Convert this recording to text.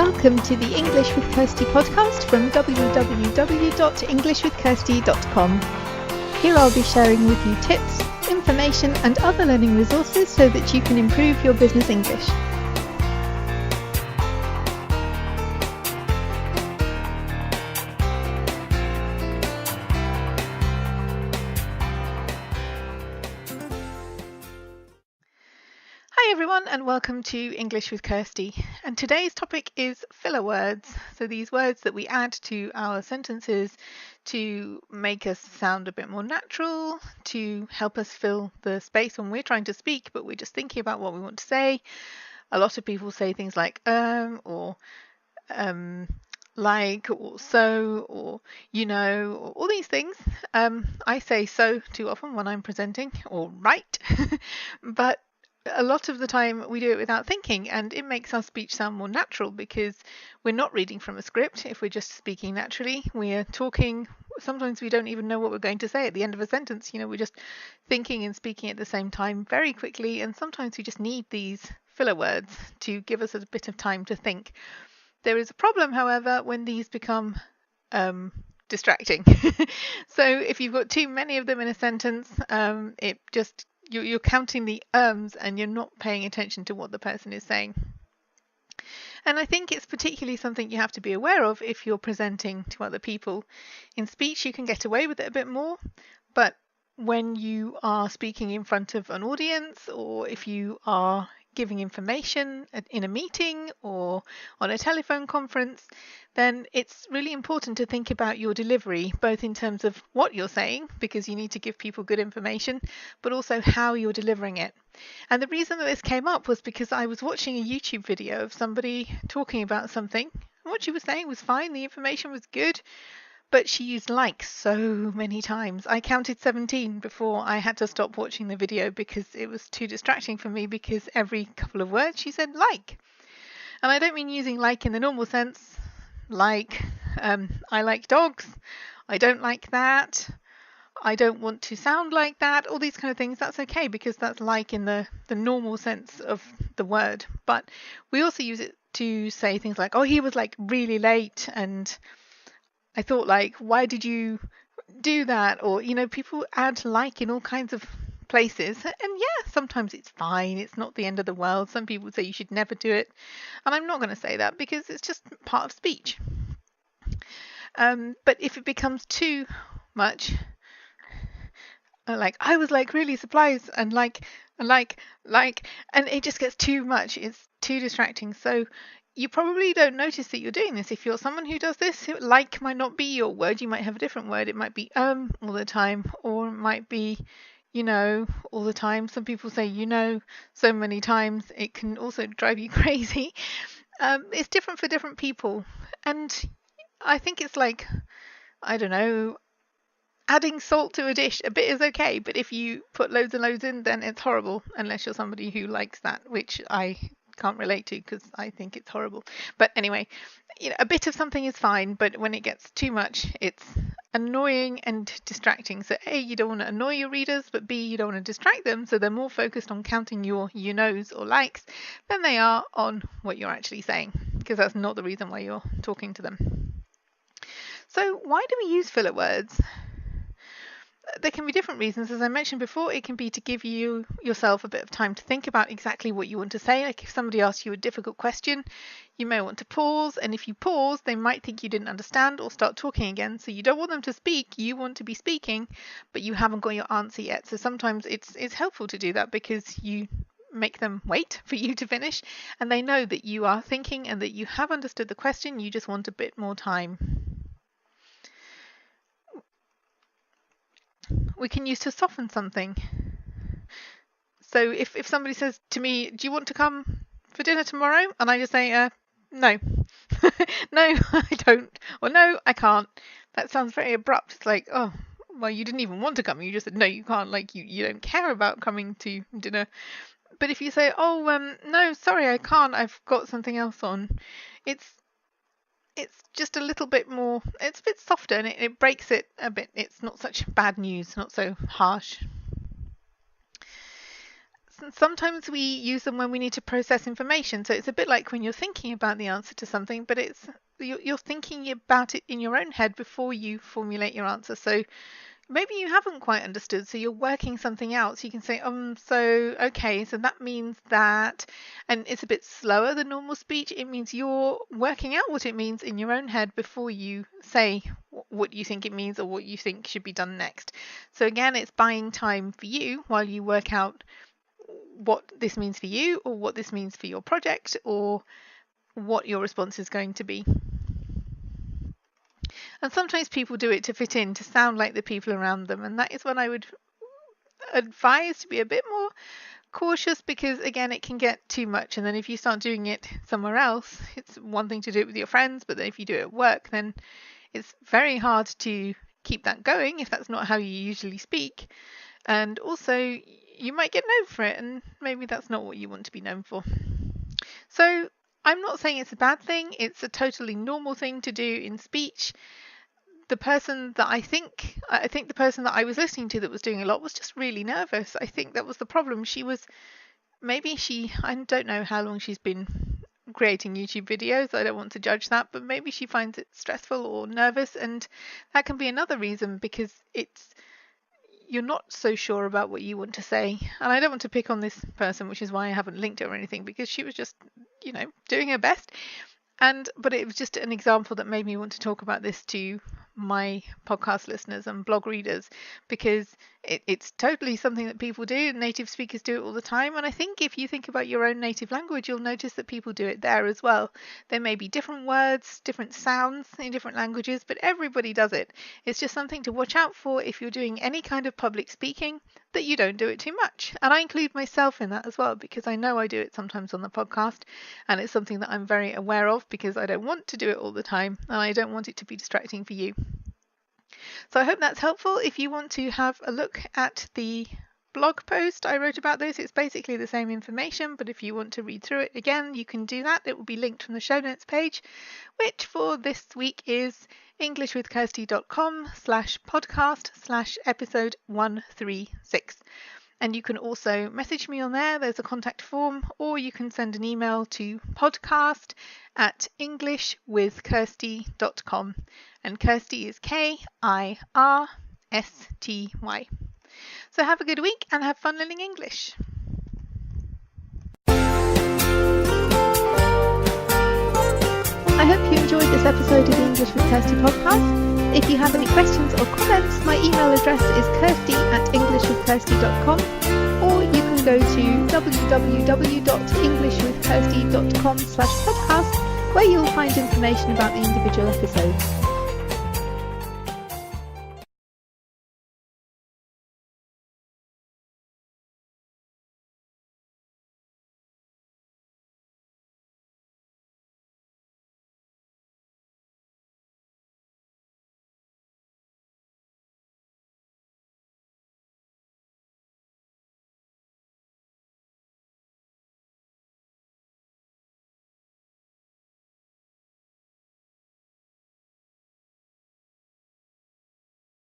Welcome to the English with Kirsty podcast from www.englishwithkirsty.com. Here I'll be sharing with you tips, information and other learning resources so that you can improve your business English. Hi everyone and welcome to English with Kirsty, and today's topic is filler words. So these words that we add to our sentences to make us sound a bit more natural, to help us fill the space when we're trying to speak but we're just thinking about what we want to say. A lot of people say things like or like or so or you know or all these things. I say so too often when I'm presenting, or right, but a lot of the time we do it without thinking, and it makes our speech sound more natural because we're not reading from a script. If we're just speaking naturally, we're talking. Sometimes we don't even know what we're going to say at the end of a sentence. We're just thinking and speaking at the same time very quickly, and sometimes we just need these filler words to give us a bit of time to think. There is a problem, however, when these become distracting. So if you've got too many of them in a sentence, you're counting the and you're not paying attention to what the person is saying. And I think it's particularly something you have to be aware of if you're presenting to other people. In speech, you can get away with it a bit more, but when you are speaking in front of an audience, or if you are giving information in a meeting or on a telephone conference, then it's really important to think about your delivery, both in terms of what you're saying, because you need to give people good information, but also how you're delivering it. And the reason that this came up was because I was watching a YouTube video of somebody talking about something. What she was saying was fine, the information was good, but she used like so many times. I counted 17 before I had to stop watching the video because it was too distracting for me, because every couple of words she said like. And I don't mean using like in the normal sense, like I like dogs, I don't like that, I don't want to sound like that, all these kind of things. That's okay because that's like in the normal sense of the word. But we also use it to say things like, oh, he was like really late, and I thought, like, why did you do that? Or, people add like in all kinds of places. And yeah, sometimes it's fine. It's not the end of the world. Some people say you should never do it. And I'm not going to say that because it's just part of speech. But if it becomes too much, like I was like really surprised and like, and it just gets too much. It's too distracting. So you probably don't notice that you're doing this. If you're someone who does this, like might not be your word. You might have a different word. It might be all the time, or it might be all the time. Some people say so many times. It can also drive you crazy. It's different for different people, and I think it's like, I don't know, adding salt to a dish. A bit is okay, but if you put loads and loads in, then it's horrible, unless you're somebody who likes that, which I can't relate to because I think it's horrible. But anyway, a bit of something is fine, but when it gets too much, it's annoying and distracting. So A, you don't want to annoy your readers, but B, you don't want to distract them, so they're more focused on counting your knows or likes than they are on what you're actually saying, because that's not the reason why you're talking to them. So why do we use filler words? There can be different reasons. As I mentioned before, it can be to give yourself a bit of time to think about exactly what you want to say. Like if somebody asks you a difficult question, you may want to pause, and if you pause, they might think you didn't understand or start talking again. So you don't want them to speak, you want to be speaking, but you haven't got your answer yet. So sometimes it's helpful to do that because you make them wait for you to finish, and they know that you are thinking and that you have understood the question, you just want a bit more time. We can use to soften something. So if somebody says to me, do you want to come for dinner tomorrow? And I just say, no. No, I don't. Or no, I can't. That sounds very abrupt. It's like, oh, well, you didn't even want to come. You just said, no, you can't. Like, you don't care about coming to dinner. But if you say, oh, no, sorry, I can't. I've got something else on. It's just a little bit more, it's a bit softer, and it breaks it a bit. It's not such bad news, not so harsh. sometimes we use them when we need to process information. So it's a bit like when you're thinking about the answer to something, but you're thinking about it in your own head before you formulate your answer. So maybe you haven't quite understood, so you're working something out. So you can say, okay, so that means that, and it's a bit slower than normal speech. It means you're working out what it means in your own head before you say what you think it means or what you think should be done next. So again, it's buying time for you while you work out what this means for you, or what this means for your project, or what your response is going to be. And sometimes people do it to fit in, to sound like the people around them, and that is when I would advise to be a bit more cautious, because again, it can get too much. And then if you start doing it somewhere else, it's one thing to do it with your friends, but then if you do it at work, then it's very hard to keep that going if that's not how you usually speak. And also you might get known for it, and maybe that's not what you want to be known for. So I'm not saying it's a bad thing. It's a totally normal thing to do in speech. The person that I think the person that I was listening to that was doing a lot was just really nervous. I think that was the problem. I don't know how long she's been creating YouTube videos. I don't want to judge that, but maybe she finds it stressful or nervous, and that can be another reason, because you're not so sure about what you want to say. And I don't want to pick on this person, which is why I haven't linked her or anything, because she was just, doing her best. But it was just an example that made me want to talk about this to my podcast listeners and blog readers, because it's totally something that people do. Native speakers do it all the time. And I think if you think about your own native language, you'll notice that people do it there as well. There may be different words, different sounds in different languages, but everybody does it. It's just something to watch out for if you're doing any kind of public speaking, that you don't do it too much. And I include myself in that as well, because I know I do it sometimes on the podcast, and it's something that I'm very aware of, because I don't want to do it all the time, and I don't want it to be distracting for you. So I hope that's helpful. If you want to have a look at the blog post I wrote about this, it's basically the same information, but if you want to read through it again, you can do that. It will be linked from the show notes page, which for this week is englishwithkirsty.com/podcast/episode 136. And you can also message me on there. There's a contact form, or you can send an email to podcast@englishwithkirsty.com. And Kirsty is Kirsty. So have a good week and have fun learning English. I hope you enjoyed this episode of the English with Kirsty podcast. If you have any questions or comments, my email address is kirsty@englishwithkirsty.com, or you can go to www.englishwithkirsty.com/podcast, where you'll find information about the individual episodes.